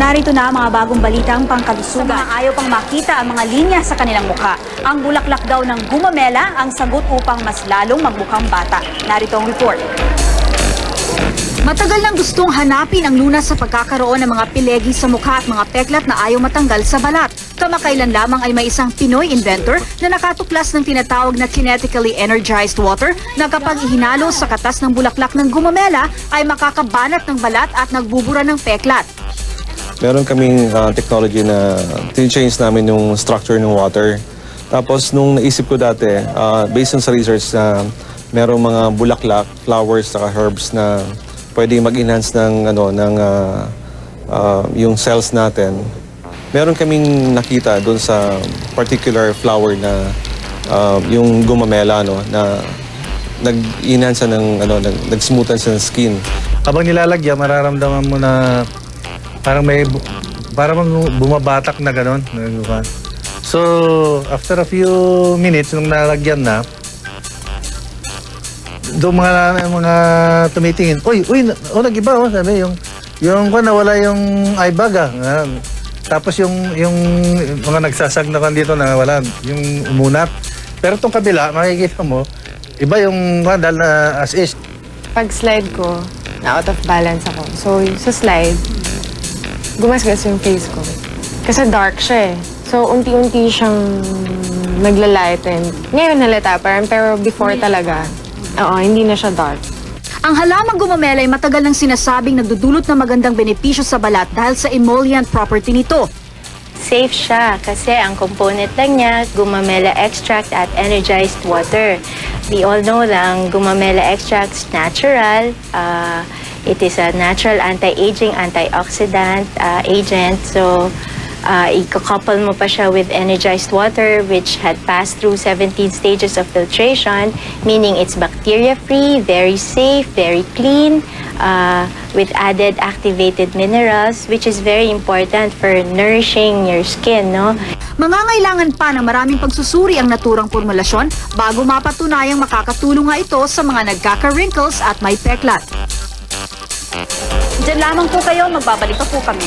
Narito na ang mga bagong balitang pangkalusugan. Sa mga ayaw pang makita ang mga linya sa kanilang mukha. Ang bulaklak daw ng gumamela ang sagot upang mas lalong magmukhang bata. Narito ang report. Matagal nang gustong hanapin ang lunas sa pagkakaroon ng mga pilegi sa mukha at mga peklat na ayaw matanggal sa balat. Kamakailan lamang ay may isang Pinoy inventor na nakatuklas ng tinatawag na kinetically energized water na kapag ihinalo sa katas ng bulaklak ng gumamela ay makakabanat ng balat at nagbubura ng peklat. Meron kaming technology na tin-change namin yung structure ng water. Tapos nung naisip ko dati, based on sa research na merong mga bulaklak, flowers, saka herbs na pwede mag-enhance ng yung cells natin. Meron kaming nakita doon sa particular flower na yung gumamela na nag-enhance ng nag-smoothan sa skin. Habang nilalagyan, mararamdaman mo na parang bumabatak na gano'n. So, after a few minutes, nung nalagyan na, doon mga tumitingin, uy, nag-iba, sabi, yung nawala yung eye bag, tapos yung mga nagsasagnakan dito na wala, yung umunat. Pero itong kabila, makikita mo, iba yung dahil na as is. Pag slide ko, na out of balance ako. So, sa slide, gumasgas yung face ko. Kasi dark siya eh. So, unti-unti siyang naglalighten. Ngayon halata parang, pero before talaga, hindi na siya dark. Ang halamang gumamela ay matagal nang sinasabing nagdudulot ng magandang benepisyo sa balat dahil sa emollient property nito. Safe siya kasi ang component lang niya, gumamela extract at energized water. We all know lang, gumamela extract is natural. It is a natural anti-aging, antioxidant agent. So, i-couple mo pa siya with energized water which had passed through 17 stages of filtration, meaning it's bacteria-free, very safe, very clean, with added activated minerals, which is very important for nourishing your skin, no? Mangangailangan pa ng maraming pagsusuri ang naturang formulasyon bago mapatunayang makakatulong nga ito sa mga nagkaka-wrinkles at may peklat. Diyan lamang po kayo, magbabalik pa po kami.